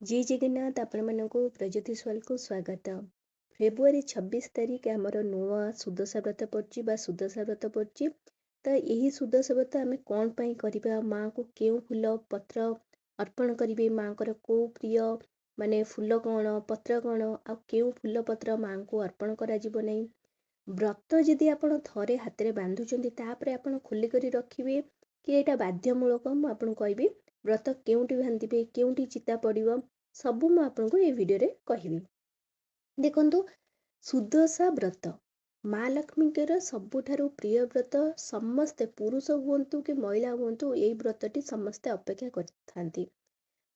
जय जगन्नाथ आपको प्रज्योति स्वाल को स्वागत। फेब्रुआरी 26 तारीख आमर नुआ सुदशा व्रत पड़ी सुदशा व्रत पड़ी। तो यही सुदशा व्रत आम कौन पाई करवा माँ को क्यों फूल पत्र अर्पण करेंगे माँ को कौ प्रिय माने फूल कौन पत्र कौन आ क्यों फूल पत्र माँ को अर्पण करा नहीं। व्रत जदि आप थे हाथ में बांधुंट तापर आप खोलिक रखिए कि यहाँ बाध्यमूलक मुझे कहबी व्रत केउटी बांधे केउटी चिता पड़ो सबू मु आपको ये वीडियो कहबी। देखंतु सुदशा व्रत माँ लक्ष्मी सबुठारु प्रिय व्रत समस्ते पुरुष हुंतु कि महिला हुंतु ये व्रतटी समस्ते अपेक्षा करथांती।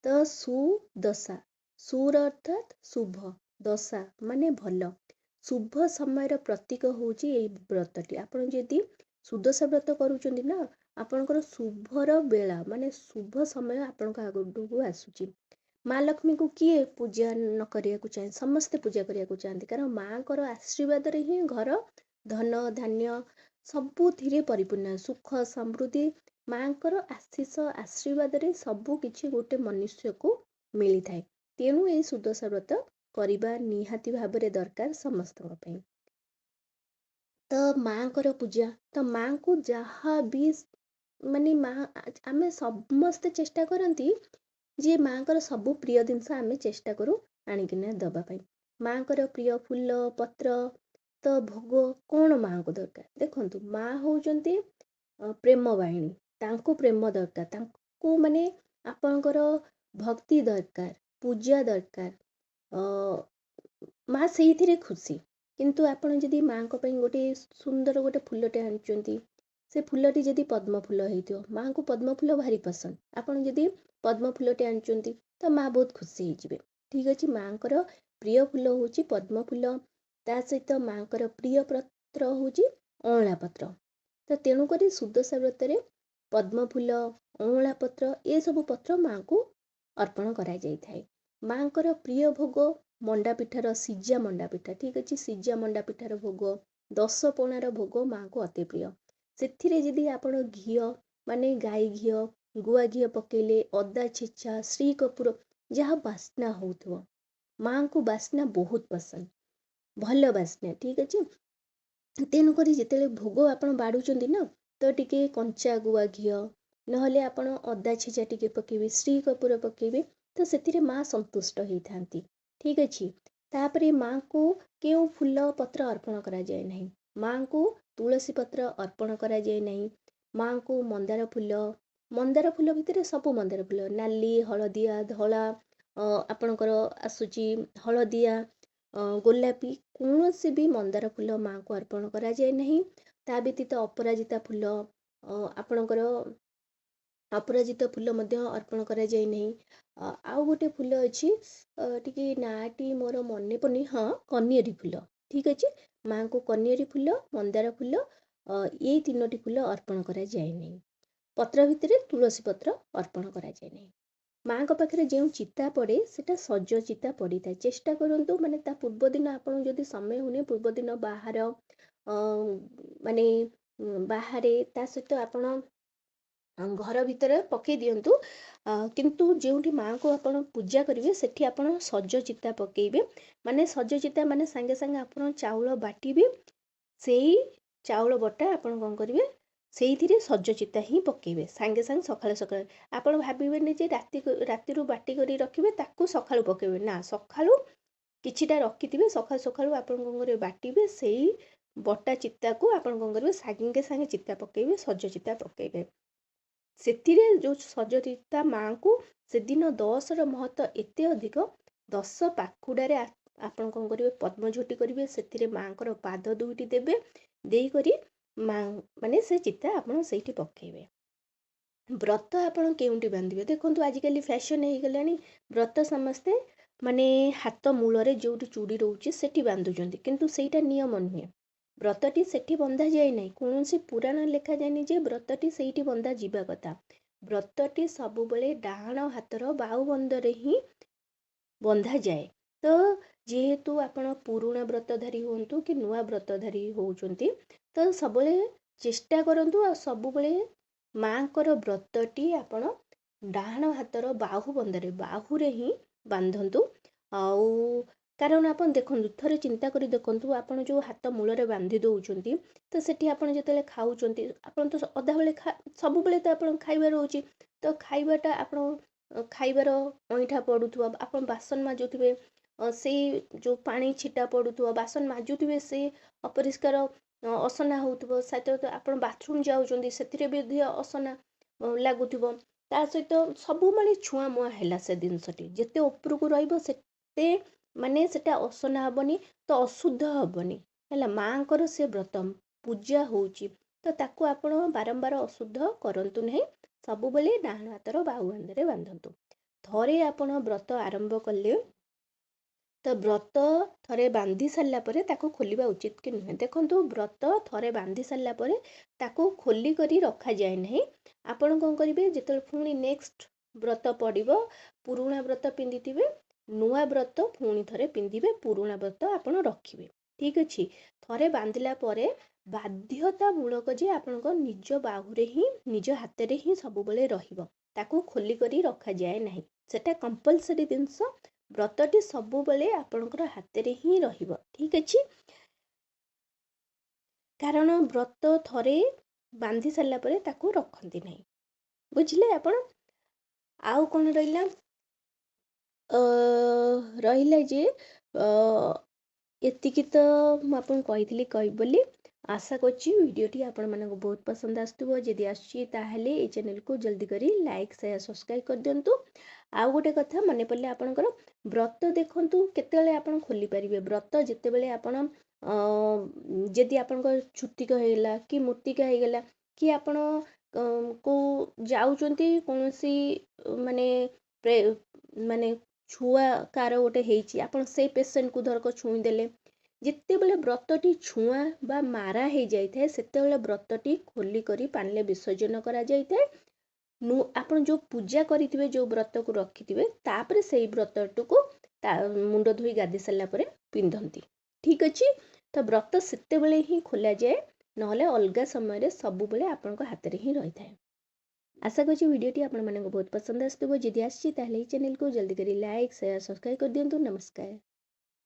तो सुदशा सुर अर्थात शुभ दशा माने भल शुभ समय प्रतीक होची ये व्रतटी। आपण जदि सुदशा व्रत करूचंदी ना आपणकर शुभर बेला माने शुभ समय आपण आगुक आसुची। माँ लक्ष्मी को किए पूजा न करिया चाहे समस्ते पूजा करिया चाहती कारण माँ को आशीर्वाद ही घर धन धान्य सबुथिरे परिपूर्ण सुख समृद्धि माँ को आशीष आशीर्वाद सबु किछि गोटे मनुष्य को मिली थाए। तेणु ये सुदशा व्रत करबा निहाती भाव दरकार समस्त। तो माँ को पूजा तो माँ को जहाँ भी माने माँ आमे समस्ते चेष्टा करती जे माँ को सबु प्रिय जिनस आम चेष्टा करूँ आणिकिना दवापाई। माँ को प्रिय फूल पत्र तो भोग कौन माँ को दरकार देखु माँ होउचंती प्रेम वाहिनी तांको प्रेम दरकार तांको माने आपणकर भक्ति दरकार पूजा दरकार माँ से खुशी। किंतु आपण जदि माँ को पई गोटे सुंदर गोटे फूलटे आनिचंती से फूलटी जदि पद्म फूल होइथियो माँ को पद्म फूल भारी पसंद आपण जदि पद्म फूलटे आनिचंती तो माँ बहुत खुशी होइजिबे। ठीक अछि माँ को प्रिय फूल होची पद्म फूल ता सहित माँ को प्रिय पत्र होची अँला पत्र। तो तेणुक सुदशा व्रत पद्म फूल अँला पत्र ये सब पत्र माँ को अर्पण करा जाय थाए। माँ को प्रिय भोग मंडा पिठार सिजा मंडा पिठा ठीक अच्छे सिजा मंडा पिठार भोग 10 पणार भोग माँ को अति प्रिय। से जदि आपण घी माने गाई घी गुआ घी पकेले अदा छेचा श्री कपूर जहाँ बास्ना हो माँ को बास्ना बहुत पसंद भल बास्ना ठीक अच्छे। तेणुक जिते भोग आप बाड़ुंट ना तो टिके कंचा गुआ घी नहले आपण अदा छेचा टिके पकेबे श्री कपूर पकेबे तो से माँ संतुष्ट होता। ठीक अच्छे तापरे माँ को क्यों फूल पत्र अर्पण करा जाए नहीं माँ को तुलसी पत्र अर्पण करा जाए नहीं माँ को मंदार फूल भितर सबू मंदार फूल नाली हलदिया धला आपणकर आसुची हलदिया गोलापी कौन से भी मंदार फूल माँ को अर्पण करा जाए नहीं। ता व्यतीत अपराजिता फूल आपणकर अपराजित फूल अर्पण करा जाए नहीं। आउ गोटे फूल अच्छी टी नाटी मोर मन पड़नी हाँ कनियरी फूल ठीक अच्छे माँ को कनियरी फूल मंदार फूल ये 3टी फूल अर्पण करा जाए नहीं। पत्र भितर तुलसी पत्र अर्पण करा जाए नहीं। माँ को पाखे जो चिता पड़े सेटा सज चिता पड़ी था चेष्टा करूँ माने ता पूर्व दिन आपन जदि समय होने पूर्व दिन बाहर माने बाहर ता सहित आपण घर भितर पकई दिंतु किंतु जोठी माँ को आपण पूजा करेंगे सेठी आपण सज चिता पकेबे माने सज चिता माने सांगे सांगे आपण चाउल बाटिबे से चाउल बटा आपण कौन करेंगे से सज चिता ही पकेबे सांगे सांगे सकाଳେ सकाଳେ आपण भाबिबेनी जे राति बाटी करी रखिबे ताकू सकाळु पकेबे ना सकाळु किछिटा रखिथिबे सकाळु सकाळु आपण कौन करेंगे बाटिबे से बटा चिता को आपण कौन करेंगे सांगे सांगे चिता पकेबे सज चिता पकेबे सेतिरे जो सज चिता माँ को से दिन 10 महत्व एते अधिक 10 पाखुड़ारे आपण कौन करेंगे पद्म झोटी करेंगे से माँ को पाद दुईटी देबे देई करी माँ माने से चिता आपण सेठी पकेबे। व्रत आपण केउंटी बांधिबे देखंतु आजिकली फैशन हो गलानी व्रत समस्ते माने हाथ मूलरे जोटी चूड़ी रोचे सेठी बांधुचंती किंतु सेटा नियम नुहे व्रतटी सेठी बंधा जाए नहीं कौन से पुराण लिखा जाए जे व्रतटी सेठी बंधा जीवा कथा व्रतटी सबु बेले डाहाण हाथर बाहुबंधरे ही बंधा जाए। तो जेहेतु आपण पुराणा व्रतधारी होंतु कि नुआ व्रतधारी होउचंती तो सबले चेष्टा करंतु आ सबु बेले माँ को व्रतटी आपण डाहाण हाथर बाहुबंधरे बाहुरे ही ବାନ୍ଧନ୍ତୁ। ଆଉ କାରଣ ଆପଣ ଦେଖନ୍ତୁ, ଥରେ ଚିନ୍ତା କରି ଦେଖନ୍ତୁ, ଆପଣ ଯେଉଁ ହାତ ମୂଳରେ ବାନ୍ଧି ଦେଉଛନ୍ତି, ତ ସେଠି ଆପଣ ଯେତେବେଳେ ଖାଉଛନ୍ତି, ଆପଣ ତ ଅଧାବେଳେ ସବୁବେଳେ ତ ଆପଣ ଖାଇବା ରହୁଛି, ତ ଖାଇବାଟା ଆପଣ ଖାଇବାର ଅଇଁଠା ପଡ଼ୁଥିବ, ଆପଣ ବାସନ ମାଜୁଥିବେ, ସେଇ ଯେଉଁ ପାଣି ଛିଟା ପଡ଼ୁଥିବ, ବାସନ ମାଜୁଥିବେ, ସେ ଅପରିଷ୍କାର ଅସନା ହେଉଥିବ, ସହିତ ଆପଣ ବାଥରୁମ୍ ଯାଉଛନ୍ତି, ସେଥିରେ ବି ଅସନା ଲାଗୁଥିବ। ତା ସହିତ ସବୁବେଳେ ଛୁଆଁମୁଆଁ ହେଲା ସେ ଜିନିଷଟି, ଯେତେ ଉପରକୁ ରହିବ ସେତେ ମାନେ ସେଟା ଅସନା ହେବନି, ତ ଅଶୁଦ୍ଧ ହେବନି ହେଲା। ମାଙ୍କର ସେ ବ୍ରତ ପୂଜା ହେଉଛି, ତ ତାକୁ ଆପଣ ବାରମ୍ବାର ଅଶୁଦ୍ଧ କରନ୍ତୁ ନାହିଁ। ସବୁବେଳେ ଡାହାଣ ହାତର ବାହୁ ହାତରେ ବାନ୍ଧନ୍ତୁ। ଥରେ ଆପଣ ବ୍ରତ ଆରମ୍ଭ କଲେ, ତ ବ୍ରତ ଥରେ ବାନ୍ଧି ସାରିଲା ପରେ ତାକୁ ଖୋଲିବା ଉଚିତ କି ନୁହେଁ। ଦେଖନ୍ତୁ, ବ୍ରତ ଥରେ ବାନ୍ଧି ସାରିଲା ପରେ ତାକୁ ଖୋଲି କରି ରଖାଯାଏ ନାହିଁ। ଆପଣ କ'ଣ କରିବେ, ଯେତେବେଳେ ପୁଣି ନେକ୍ସଟ ବ୍ରତ ପଡ଼ିବ, ପୁରୁଣା ବ୍ରତ ପିନ୍ଧିଥିବେ, ନୂଆ ବ୍ରତ ପୁଣି ଥରେ ପିନ୍ଧିବେ, ପୁରୁଣା ବ୍ରତ ଆପଣ ରଖିବେ। ଠିକ୍ ଅଛି। ଥରେ ବାନ୍ଧିଲା ପରେ ବାଧ୍ୟତାମୂଳକ ଯେ ଆପଣଙ୍କ ନିଜ ବାହୁରେ ହିଁ, ନିଜ ହାତରେ ହିଁ ସବୁବେଳେ ରହିବ, ତାକୁ ଖୋଲି କରି ରଖାଯାଏ ନାହିଁ। ସେଟା କମ୍ପଲସରି ଜିନିଷ। ବ୍ରତଟି ସବୁବେଳେ ଆପଣଙ୍କର ହାତରେ ହିଁ ରହିବ। ଠିକ୍ ଅଛି। କାରଣ ବ୍ରତ ଥରେ ବାନ୍ଧି ସାରିଲା ପରେ ତାକୁ ରଖନ୍ତି ନାହିଁ। ବୁଝିଲେ ଆପଣ? ଆଉ କ'ଣ ରହିଲା? ରହିଲା ଯେ ଏତିକି ତ ମୁଁ ଆପଣଙ୍କୁ କହିଥିଲି କହିବି ବୋଲି। ଆଶା କରୁଛି ଭିଡ଼ିଓଟି ଆପଣମାନଙ୍କୁ ବହୁତ ପସନ୍ଦ ଆସୁଥିବ। ଯଦି ଆସୁଛି ତାହେଲେ এই ଚ୍ୟାନେଲକୁ ଜଲ୍ଦି କରି ଲାଇକ୍, ସେୟାର, ସବସ୍କ୍ରାଇବ୍ କରିଦିଅନ୍ତୁ। ଆଉ ଗୋଟେ କଥା ମନେ ପଡ଼ିଲେ ଆପଣଙ୍କର, ବ୍ରତ ଦେଖନ୍ତୁ କେତେବେଳେ ଆପଣ ଖୋଲିପାରିବେ। ବ୍ରତ ଯେତେବେଳେ ଆପଣ ଯଦି ଆପଣଙ୍କ ଛୁତିକ ହେଇଗଲା କି ମୂର୍ତ୍ତିକା ହେଇଗଲା, କି ଆପଣ କେଉଁ ଯାଉଛନ୍ତି କୌଣସି ମାନେ ଛୁଆ କାର ଗୋଟେ ହେଇଛି, ଆପଣ ସେଇ ପେସେଣ୍ଟକୁ ଧରକ ଛୁଇଁ ଦେଲେ, ଯେତେବେଳେ ବ୍ରତଟି ଛୁଆଁ ବା ମାରା ହେଇଯାଇଥାଏ, ସେତେବେଳେ ବ୍ରତଟି ଖୋଲି କରି ପାଣିରେ ବିସର୍ଜନ କରାଯାଇଥାଏ। ଆପଣ ଯେଉଁ ପୂଜା କରିଥିବେ, ଯେଉଁ ବ୍ରତକୁ ରଖିଥିବେ, ତାପରେ ସେଇ ବ୍ରତଟିକୁ ମୁଣ୍ଡ ଧୋଇ ଗାଧୋଇ ସାରିଲା ପରେ ପିନ୍ଧନ୍ତି। ଠିକ୍ ଅଛି। ତ ବ୍ରତ ସେତେବେଳେ ହିଁ ଖୋଲାଯାଏ, ନହେଲେ ଅଲଗା ସମୟରେ ସବୁବେଳେ ଆପଣଙ୍କ ହାତରେ ହିଁ ରହିଥାଏ। ଆଶା କରୁଛି ଭିଡ଼ିଓଟି ଆପଣମାନଙ୍କୁ ବହୁତ ପସନ୍ଦ ଆସୁଥିବ। ଯଦି ଆସିଛି ତାହେଲେ ଏହି ଚ୍ୟାନେଲକୁ ଜଲ୍ଦି କରି ଲାଇକ୍, ସେୟାର, ସବସ୍କ୍ରାଇବ୍ କରିଦିଅନ୍ତୁ। ନମସ୍କାର।